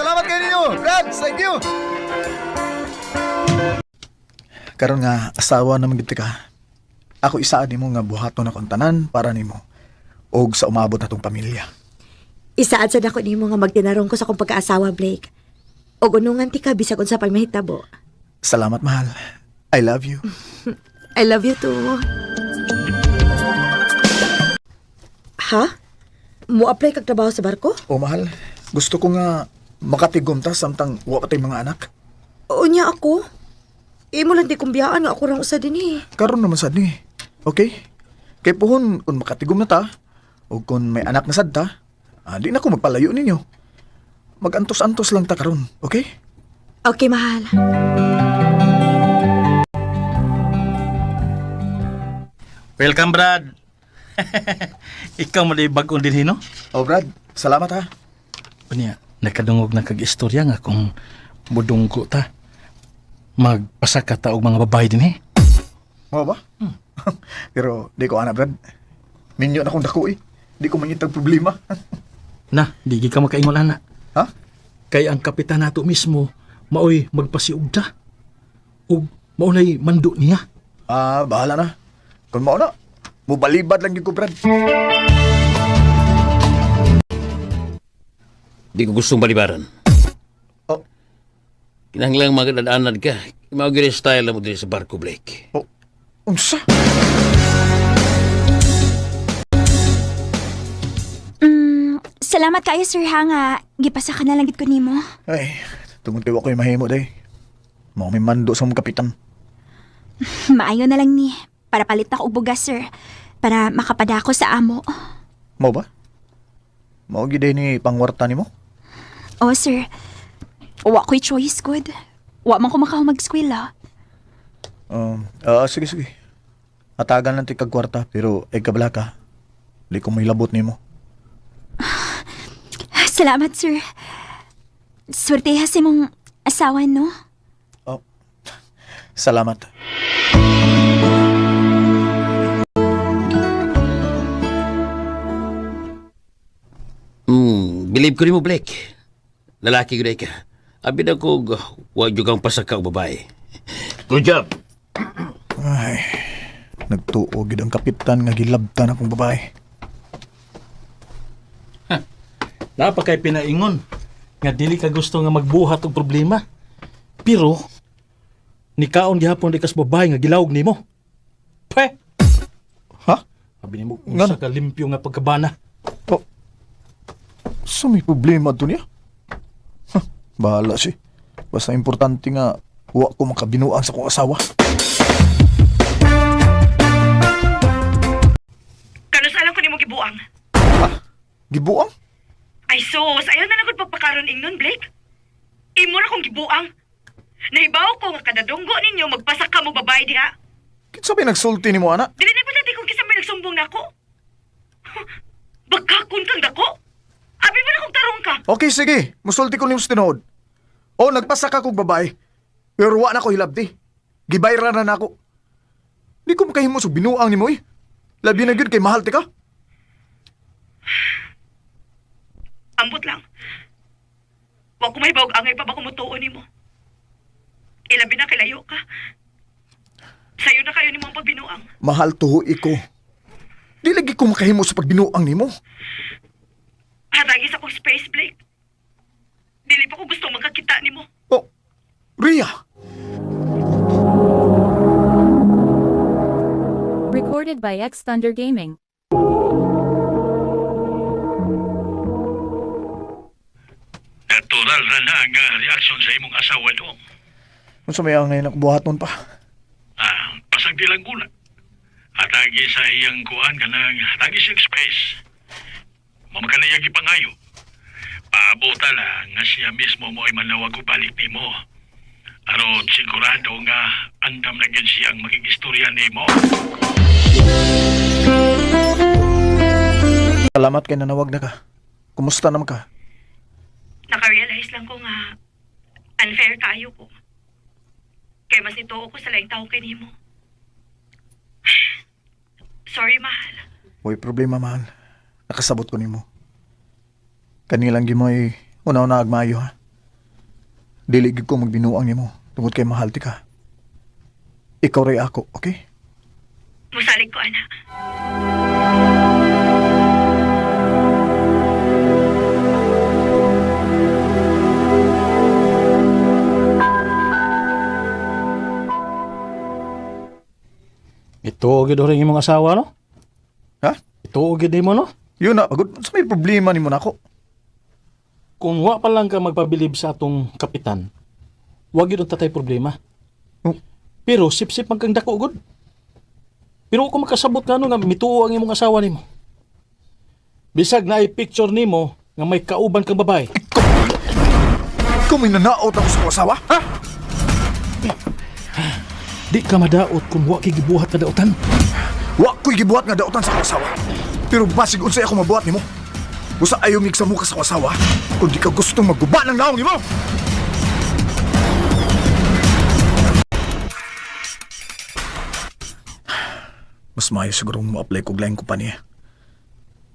Salamat kayo ninyo! Brad, thank you! Karon nga, asawa naman giti ka. Ako isaan nimo nga buhaton akong tanan para nimo. Og sa umabot na tong pamilya. Isaad sa nako nimo nga magtinarong ko sa akong pagkaasawa, Blake. O gunungan ti ka bisag unsa pang mahitabo. Salamat, mahal. I love you. I love you too. Ha? Mo-apply kag trabaho sa barko? O mahal, gusto ko nga makatigom ta samtang wa pa tay mga anak. Unya ako. Imo lang di kumbiyaan nga ako rang usa din eh. Karon naman sad ni. Okay? Kay puhon kung makatigom na ta o kung may anak na sad ta, di na ko magpalayo ninyo. Magantos-antos lang ta karon, okay? Okay, mahal. Welcome, Brad. Ikaw mo di bagong din, no? Oh, Brad, salamat ha. Unya, nakadungog na kag-istorya nga kung budungko ta. Magpasaka ta og mga babae din, eh. Mo ba? Pero di ko ana, Brad. Minyo na akong dako eh. Di ko mangitag problema. Na, di ka makaingon, ana. Ha? Kay ang kapitan nato mismo, maoy magpasiug ta. Ug maunay mando niya. Bahala na. Kung mao na, mubalibad lang yun ko, Brad. Di ko gustong balibaran. Oh, Kinahanglang magdadaanan ka. Imagine style mo din sa barko, Blake. unsa? Salamat kayo, sir, ha, nga gipasa ka na lang gid ko nimo. Ay, tungod kayo ako'y mahimo, day. Mao may mando sa mong kapitan. Maayo na lang ni, para palit na ko og bugas, sir, para makapadako sa amo. Mao ba? Mao giday ni pangwarta nimo? Oh, sir, wa ko'y choice, good. Wa man ko makahong mag-skwela. Sige, sige. Atagan lang ti kag kwarta, pero ay kabala ka. Di ko may labot nimo. Salamat, sir. Swerteha si mong asawa, no? Oh, salamat. Believe ko rin mo, Blake. Lalaki ko na ka. Abi na ko, huwag yung kang pasaka o babae. Good job. Ay, nagtuo gid ang kapitan nga gilabtan akong babae. Napa kay pinaingon nga dili ka gusto nga magbuhat og problema. Pero nikaon gihapon di kas babae nga gilawog nimo. Pwe. Ha? Abi nimo Ngano? usa ka limpyo nga pagkabana. Oh, so may problema doon niya? Bahala siya. Basta importante nga wa ko makabinuang sa kong asawa. Kano sa alam ko ni mo gibuang? Gibuang? Ay sus, ayaw na nagod pagpakaroon ingnon, Blake. Imo na kong gibuang. Naibaw ko nga kadadunggo ninyo magpasak ka mo babae diha. Kitsa ba nagsulti ni mo, ana? Dili na pala di kong kisam may nagsumbong na ako. Bagkakon kang dako. Abi mo na kong tarong ka. Okay, sige. Musulti ko ni mo sa tinood. O, nagpasak akong babae. Pero wa na ko hilabti. Gibayra na ako. Di ko makahimo sa binuang ni mo eh. Labi na yun kay mahal ti ka. Ambot lang. Wa ko may bawag angay pa ba kumutuon ni mo. Ilabi na kilayo ka. Sayo na kayo ni mo ang pagbinuang. Mahal tuho iko. Di lagi ko makahimo sa pagbinuang ni mo. Hatagi sa kong space, Blake. Dili pa ko gusto magkakita ni mo. Oh, Rhea! Recorded by X Thunder Gaming. Natural na na ang reaksyon sa imong asawa doon. Kung sa may angay nakbuhaton pa. Pasag lang gula. Hatagi sa iyang kuan ka ng hatagi siyang space. Mamakanayag ipangayo. Paabuta lang nga siya mismo mo ay manawag o balik ni mo. Aron sigurado nga andam na gid siyang makigistorya ni mo. Salamat kay nanawag na ka. Kumusta naman ka? Naka-realize lang ko nga unfair kaayo ko. Kaya mas nituo ko sa laing tao kay nimo. Sorry, mahal. Huwag problema, mahal. Nakasabot ko ni mo. Kanilang gimoy una-una agmayo, ha? Dili gid ko magbinuang nimo tungod kay mahal ti ka. Ikaw ray ako, okay? Musalig ko, ana. Ito gid rin imong asawa no? Ha? Ito gid mo no? Yun na, pagod. Sa may problema ni mo na ako. Kung wa pa lang ka magpabilib sa atong kapitan, wag yun tatay problema. Oh. Pero sip-sip man kang dako gud. Pero kung makasabot ka no nga mituo ang imong asawa nimo. Bisag na ay picture nimo nga may kauban kang babae. Ikaw may nanaot ako sa asawa, ha? Di ka madaot kung wa kay gibuhat ka daotan. Wa ko'y gibuhat nga daotan sa asawa. Pero basig unsay ako mabuhat nimo. Busa ayaw mig sa muka sa asawa kung di ka gustong magguba ng naong nimo. Mas maayo siguro mo apply kog laing kumpanya.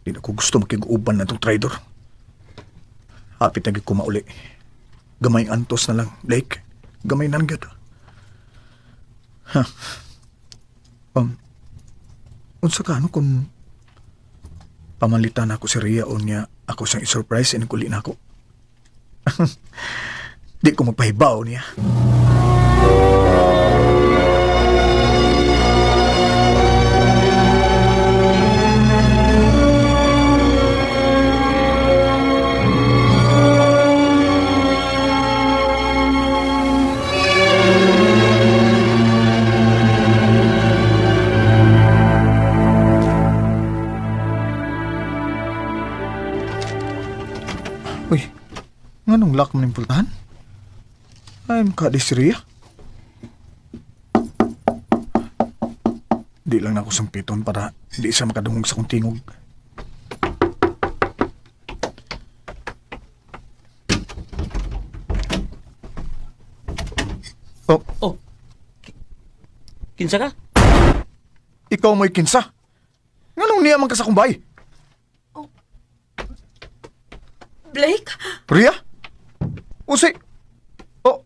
Di na ko gusto makig-uban na itong trader. Hapit na gid ko mauli. Gamay antos na lang, Blake. Gamay nanggad. Ha. Unsa ka ano kung pamalitan ako si Rhea o niya ako siyang i-surprise and kuli na ako. Di ko magpahibaw niya. Uy, nganong lock mo ng pultahan? I'm kadisriya. Di lang na ako sampiton para di siya makadungog sa kong tingog. Oh, Oh. Kinsa ka? ikaw mo'y kinsa. Nganong niya man ka sa kumbay? Blake? Rhea? Usi? Oh,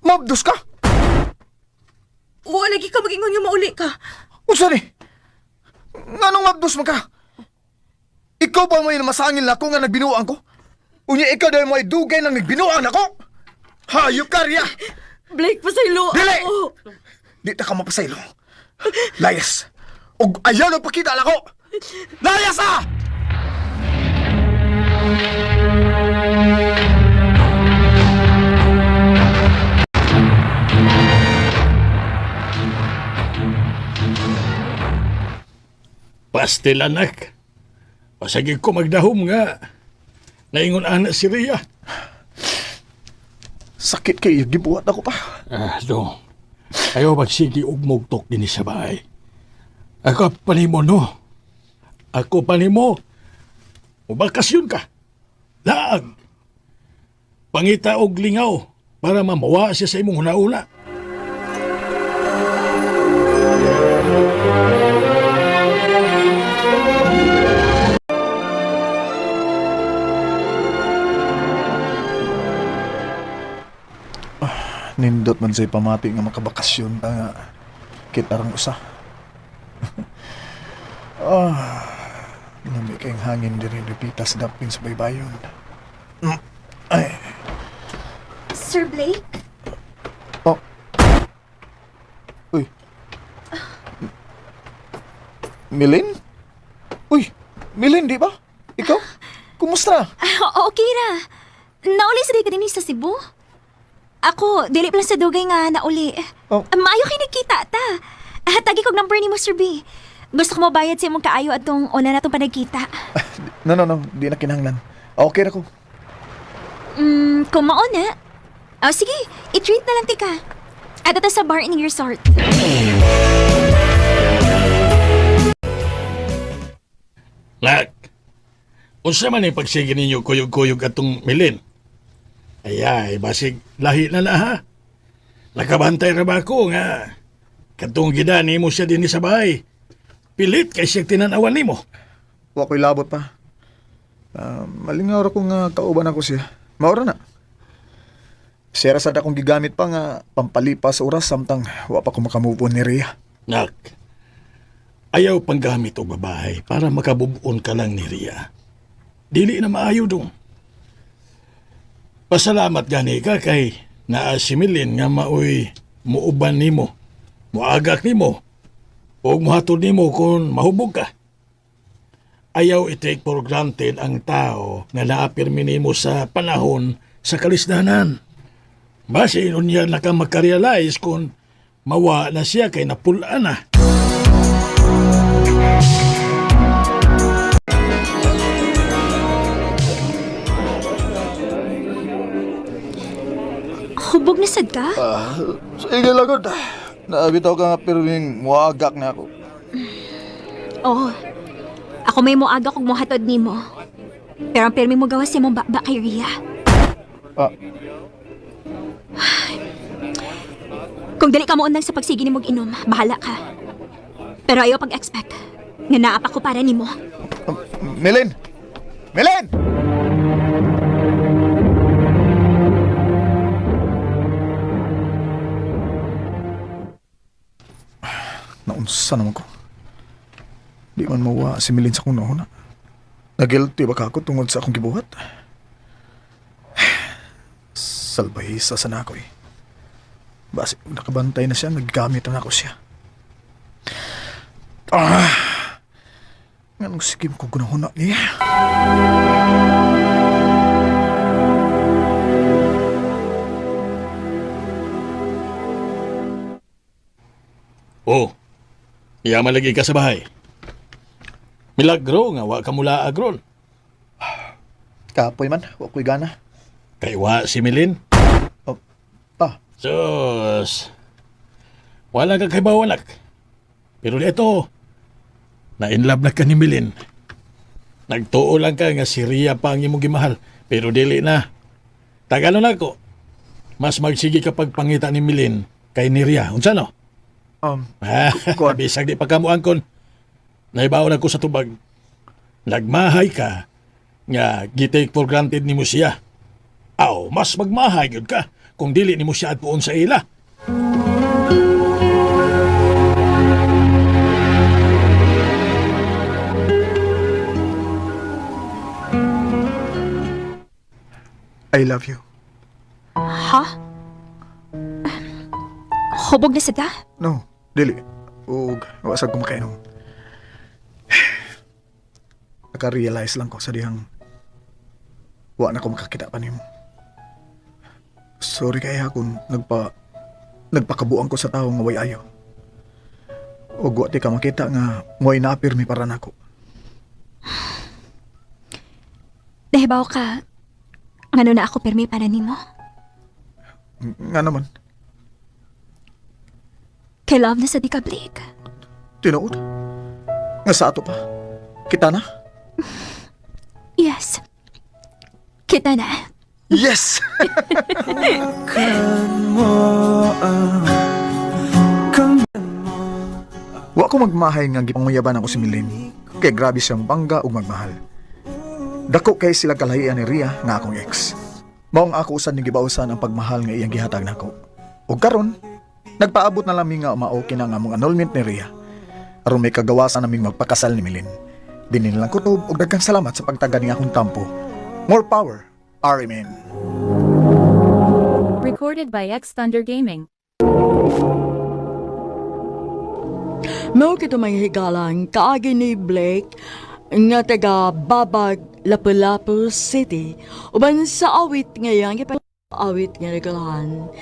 mabdos ka? Wa lagi ka mag-ingon yung mauli ka. Usa ni? Nganong mabdos man ka? Ikaw ba may namasangil na ako nga nagbinuang ko? Unya ikaw dahil may dugay nang nagbinuang ako? Hayop ka, Rhea! Blake, pasaylo Dili! ako. Di ta ka mapasaylo. Layas! Og ayaw na pakita ako! Layas ah! Pastel, anak. Pasagig ko magdahom nga. Naingon anak si Rhea. Sakit kayo, gibuhat ako pa. Do. Ayaw magsigi og mugtok din sa bahay. Ako panimo no. Ako panimo. Mubakasyon ka. Laag. Pangita og lingaw para mamawa siya sa imong huna-una. Nindot man sa'y pamati nga makabakasyon pa nga kitarang usa. Nami kayong hangin din repitas dapin sa baybayon. Ay, Sir Blake? oh. Uy. Milin? Uy, Milin, di ba? Ikaw? Kumusta? Okay ra. Nauli sa ka din sa Cebu? Ako, dili pa lang sa dugay nga nauli. Oh. Maayo kay nagkita ta. Tagi kog number ni Mr. B. Gusto ko mabayad sa imong kaayo atong una na itong panagkita. No. Di na kinahanglan. Okay na ko. Kung mauna. Oh, sige, i-treat na lang tika. At ito sa bar in resort. Lak. Unsa man ang pagsige ninyo kuyog-kuyog atong Milin? Ayay, basig lahi na ha. Nakabantay ra ba ako nga katong gidani mo siya din sa bahay. Pilit kay siya tinanawan nimo. Wa ko'y labot pa. Malingaw ra ko nga kauban ako siya. Maura na. Sira sad akong gigamit pa nga pampalipas sa oras samtang wa pa ko makamove on ni Rhea. Nak, ayaw pang gamit o babae para makabubuon ka lang ni Ria. Dili na maayo dong. Pasalamat gani ka kay naasimilin nga maoy muuban nimo, muagak nimo, o muhatod nimo kung mahubog ka. Ayaw i-take for granted ang tao nga naapirmi nimo sa panahon sa kalisdanan. Base unya na ka makarealize kung mawa na siya kay napulaan na. Hubog na sad ka? Sige lagod. Naabitaw ka nga pero yung muagak na ako. Oo. Ako may moaga kog mohatod nimo. Pero ang permi mo gawas si mong bakba kay Ria. Ah, Kung dali ka mo unang sa pagsigi ni mong inom, bahala ka. Pero ayaw pag-expect nga naapa ko para nimo. Milin! Milin! Naunsa naman ko. Di man mawa si Milin sa kong nahuna. Nagilty ba ka ako tungod sa akong gibuhat? Salbahisa sa na ako eh. Basi nakabantay na siya, naggamit na ako siya. Nga nung sigim ko gunahuna niya. Oh, iya malagi ka sa bahay. Milagro nga wa ka mula agron. Kapoy man, wa ko'y gana. Kay wa si Milin. Oh, pa, Sus. Wala ka kay bawanak. Pero dito, na-inlove na ka ni Milin. Nagtuo lang ka nga si Ria pa ang imong gimahal. Pero dili na. Tagalo na ko. Mas magsige kapag pangita ni Milin kay ni Ria. Unsa no? Kuwan. Bisag di pagkamuan kon. Naibaw na ko sa tubag. Nagmahay ka nga gitake for granted ni mo siya. Aw, mas magmahay yun ka kung dili ni mo siya at puon sa ila. I love you. Ha? Hubog na sad ka? No, dili. Ug, wasag ko makainom. Naka-realize lang ko sa dihang wa na ko makakita pa nimo. Sorry kaya kung nagpakabuang ko sa tao nga way ayo. O wa ti ka makita nga mo'y napirmi para nako. Nahibaw ka, ano na ako permi para nimo? Nga naman, Kay love na sa di ka, Blake. tinuod. Nga sa ato pa. Kita na? Yes. Kita na. Yes! Wa ko magmahay nga gipanguyaban ako si Milin. Kay grabe siyang bangga ug magmahal. Dako kay sila kalahian ni Ria nga akong ex. Maong ako usan ni gibausan ang pagmahal nga iyang gihatag nako. Ug karon, nagpaabot na lami nga maoki na nga mong annulment ni Ria. Aron may kagawasan naming magpakasal ni Milin. Binilang kutob ug daghang salamat sa pagtagad ni akong tampo. More power, Arimen. Recorded by X Thunder Gaming. Mao kito may higalang kaagi ni Blake nga taga Babag, Lapu-Lapu City. Uban sa awit ngayon, awit nga nagalahan.